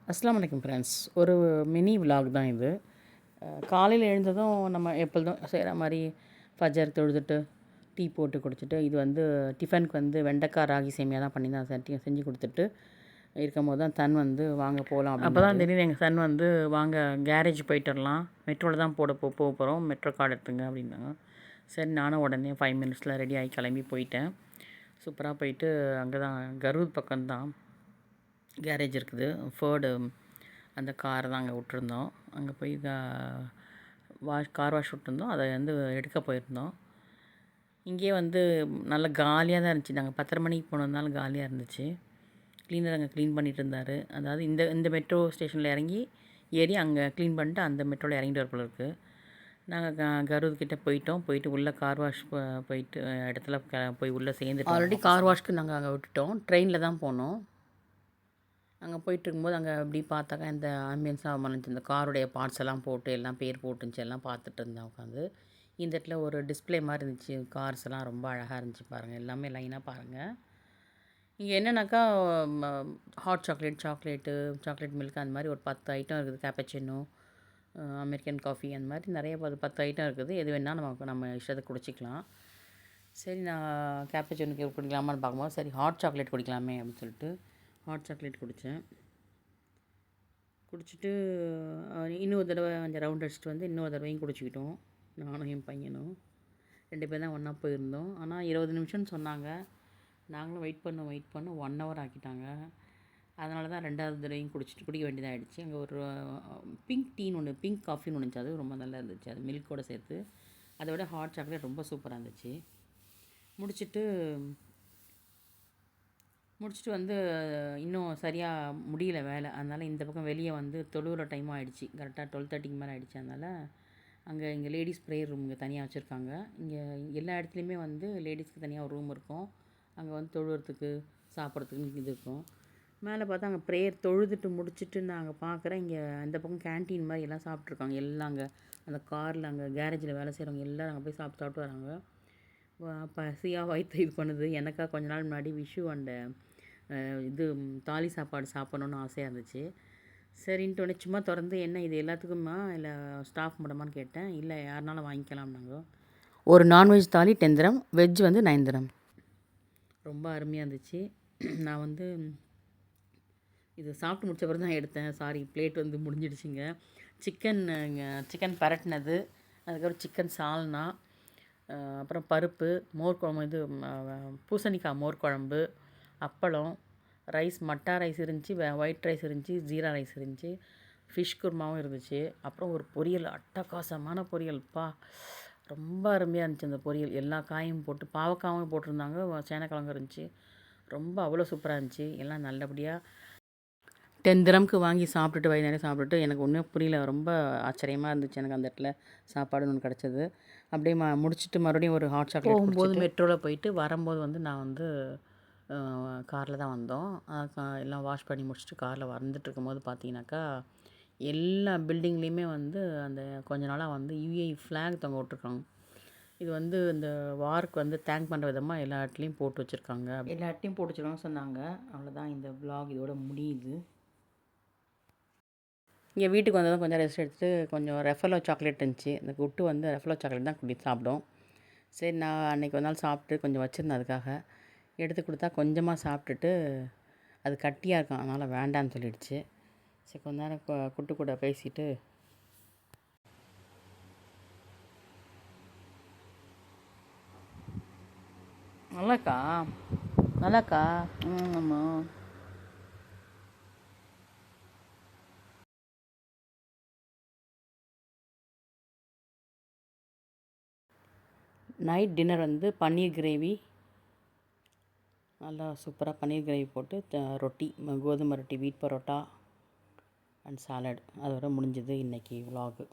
அஸ்ஸலாமு அலைக்கும் ஃப்ரெண்ட்ஸ். ஒரு மினி விலாக் தான் இது. காலையில் எழுந்ததும் நம்ம எப்பொழுதும் செய்கிற மாதிரி ஃபஜர் தொழுதுட்டு டீ போட்டு குடிச்சிட்டு, இது வந்து டிஃபனுக்கு வந்து வெண்டைக்காய் ராகி சேமியா தான் பண்ணி தான் செஞ்சு கொடுத்துட்டு இருக்கும்போது தான் தன் வந்து வாங்க போகலாம் அப்போ தான் திடீர்னு எங்கள் சன் வந்து வாங்க கேரேஜ் போயிட்டு வரலாம், மெட்ரோவில் தான் போக போகிறோம், மெட்ரோ கார்டு எடுத்துங்க அப்படின்னாங்க. சரி, நானும் உடனே 5 மினிட்ஸில் ரெடி ஆகி கிளம்பி போயிட்டேன். சூப்பராக போயிட்டு அங்கே தான் கரூர் பக்கம்தான் கேரேஜ் இருக்குது. ஃபோர்டு அந்த காரை தான் அங்கே விட்டுருந்தோம். அங்கே போய் கார் வாஷ் விட்டுருந்தோம், அதை வந்து எடுக்க போயிருந்தோம். இங்கேயே வந்து நல்ல காலியாக தான் இருந்துச்சு. நாங்கள் 10:30 மணிக்கு போனதுனால காலியாக இருந்துச்சு. க்ளீனர் அங்கே க்ளீன் பண்ணிகிட்டு இருந்தார். அதாவது இந்த மெட்ரோ ஸ்டேஷனில் இறங்கி ஏறி அங்கே க்ளீன் பண்ணிட்டு அந்த மெட்ரோவில் இறங்கிட்டு வர போல இருக்குது. நாங்கள் கரூர்கிட்ட போயிட்டு உள்ளே கார் வாஷ் போயிட்டு இடத்துல போய் உள்ளே சேர்ந்துட்டு ஆல்ரெடி கார் வாஷ்க்கு நாங்கள் அங்கே விட்டுட்டோம். ட்ரெயினில் தான் போனோம். அங்கே போயிட்டுருக்கும்போது அங்கே அப்படி பார்த்தாக்கா இந்த ஆம்பியன்ஸாக அமைஞ்சி இந்த காருடைய பார்ட்ஸ் எல்லாம் போட்டு எல்லாம் பேர் போட்டுருந்துச்சு, எல்லாம் பார்த்துட்டு இருந்தேன் உட்காந்து. இந்த இடத்துல ஒரு டிஸ்பிளே மாதிரி இருந்துச்சு, கார்ஸ் எல்லாம் ரொம்ப அழகாக இருந்துச்சு பாருங்கள், எல்லாமே லைனாக பாருங்கள். இங்கே என்னென்னாக்கா ஹாட் சாக்லேட் மில்க் அந்த மாதிரி ஒரு 10 ஐட்டம் இருக்குது. கேப்பச்சினோ, அமெரிக்கன் காஃபி அந்த மாதிரி நிறைய 10 ஐட்டம் இருக்குது. எது வேணால் நம்ம இஷ்டத்துக்கு குடிச்சிக்கலாம். சரி, நான் கேப்பச்சினோ குடிக்கலாமான்னு பார்க்கும்போது சரி ஹாட் சாக்லேட் குடிக்கலாமே அப்படின்னு சொல்லிட்டு ஹாட் சாக்லேட் குடிச்சிட்டு இன்னொரு தடவை அந்த ரவுண்ட் அடிச்சுட்டு வந்து இன்னொரு தடவையும் குடிச்சிக்கிட்டோம். நானும் என் பையனும் 2 பேர் தான் ஒன்றா போயிருந்தோம். ஆனால் 20 நிமிஷம்னு சொன்னாங்க. நாங்களும் வெயிட் பண்ண 1 ஹவர் ஆக்கிட்டாங்க. அதனால தான் 2வது தடவையும் குடிக்க வேண்டியதாக ஆகிடுச்சு. அங்கே ஒரு பிங்க் காஃபின்னு ஒன்று இருந்துச்சு, அது ரொம்ப நல்லா இருந்துச்சு, அது மில்கோடு சேர்த்து. அதை விட ஹாட் சாக்லேட் ரொம்ப சூப்பராக இருந்துச்சு. முடிச்சுட்டு வந்து இன்னும் சரியாக முடியல வேலை. அதனால் இந்த பக்கம் வெளியே வந்து தொழுகிற டைமும் ஆகிடுச்சி. கரெக்டாக 12:30க்கு மேலே ஆகிடுச்சு. அதனால் இங்கே லேடிஸ் ப்ரேயர் ரூம் இங்கே தனியாக வச்சுருக்காங்க. இங்கே எல்லா இடத்துலையுமே வந்து லேடிஸ்க்கு தனியாக ஒரு ரூம் இருக்கும். அங்கே வந்து தொழுகிறதுக்கு சாப்பிட்றதுக்குன்னு இது இருக்கும். மேலே பார்த்தா அங்கே ப்ரேயர் தொழுதுட்டு முடிச்சுட்டு நாங்கள் பார்க்குறேன், இங்கே இந்த பக்கம் கேன்டீன் மாதிரி எல்லாம் சாப்பிட்ருக்காங்க. எல்லாம் அங்கே அந்த காரில் அங்கே கேரேஜில் வேலை செய்கிறவங்க எல்லோரும் அங்கே போய் சாப்பிட்டு வராங்க. பசியாக வயிற்று இது பண்ணுது. எனக்கா கொஞ்ச நாள் முன்னாடி விஷு அண்ட் இது தாலி சாப்பாடு சாப்பிட்ணுன்னு ஆசையாக இருந்துச்சு. சரின்ட்டு உடனே சும்மா திறந்து என்ன இது எல்லாத்துக்குமா இல்லை ஸ்டாஃப் மட்டுமான்னு கேட்டேன். இல்லை யாருனாலும் வாங்கிக்கலாம்னாங்க. ஒரு நான்வெஜ் தாலி 10 திரம், வெஜ் வந்து 9 திரம். ரொம்ப அருமையாக இருந்துச்சு. நான் வந்து இது சாப்பிட்டு முடிச்ச பிறகு தான் எடுத்தேன். சாரி, பிளேட் வந்து முடிஞ்சிடுச்சிங்க. சிக்கன் பரட்டினது, அதுக்கப்புறம் சிக்கன் சால்னா, அப்புறம் பருப்பு, மோர் குழம்பு, இது பூசணிக்காய் மோர் குழம்பு, அப்பளம், ரைஸ், மட்டா ரைஸ் இருந்துச்சு, ஒயிட் ரைஸ் இருந்துச்சு, ஜீரா ரைஸ் இருந்துச்சு, ஃபிஷ் குருமாவும் இருந்துச்சு. அப்புறம் ஒரு பொரியல், அட்டகாசமான பொரியல்ப்பா, ரொம்ப அருமையாக இருந்துச்சு அந்த பொரியல். எல்லா காயும் போட்டு பாவக்காயும் போட்டிருந்தாங்க, சேனக்கிழங்கு இருந்துச்சு. ரொம்ப அவ்வளோ சூப்பராக இருந்துச்சு. எல்லாம் நல்லபடியாக 10 திரம்க்கு வாங்கி சாப்பிட்டுட்டு வயிறு நிறைய சாப்பிட்டுட்டு எனக்கு ஒன்றும் புரியல, ரொம்ப ஆச்சரியமாக இருந்துச்சு எனக்கு அந்த இடத்துல சாப்பாடுன்னு ஒன்று கிடச்சிது. அப்படியே முடிச்சுட்டு மறுபடியும் ஒரு ஹாட் சாக்லேட் போகும்போது மெட்ரோவில் போயிட்டு வரும்போது வந்து நான் வந்து காரில் தான் வந்தோம். எல்லாம் வாஷ் பண்ணி முடிச்சுட்டு காரில் வந்துட்டுருக்கும்போது பார்த்தீங்கன்னாக்கா எல்லா பில்டிங்லேயுமே வந்து அந்த கொஞ்ச நாளாக வந்து யுஏஇ ஃப்ளாக் தொங்க விட்ருக்காங்க. இது வந்து இந்த வார்க்கு வந்து தேங்க் பண்ணுற விதமாக எல்லா இடத்துலையும் போட்டு வச்சுருக்காங்க சொன்னாங்க. அவ்வளோதான், இந்த விலாக் இதோட முடியுது. இங்கே வீட்டுக்கு வந்ததும் கொஞ்சம் ரெஸ்ட் எடுத்துகிட்டு கொஞ்சம் ரெஃபலோ சாக்லேட் இருந்துச்சு. இந்த குட்டு வந்து ரெஃபலோ சாக்லேட் தான் குடி சாப்பிடும். சரி, நான் அன்றைக்கி ஒரு நாள் சாப்பிட்டு கொஞ்சம் வச்சுருந்தேன், அதுக்காக எடுத்து கொடுத்தா கொஞ்சமாக சாப்பிட்டுட்டு அது கட்டியாக இருக்கும், அதனால் வேண்டான்னு சொல்லிடுச்சு. சரி, கொஞ்ச நேரம் குட்டு கூட பேசிட்டு நல்லாக்கா ஆமாம். நைட் டின்னர் வந்து பன்னீர் கிரேவி, நல்லா சூப்பராக பன்னீர் கிரேவி போட்டு ரொட்டி, கோதுமை ரொட்டி, வீட் பரோட்டா அண்ட் சாலட், அதோட முடிஞ்சது இன்றைக்கி விலாகு.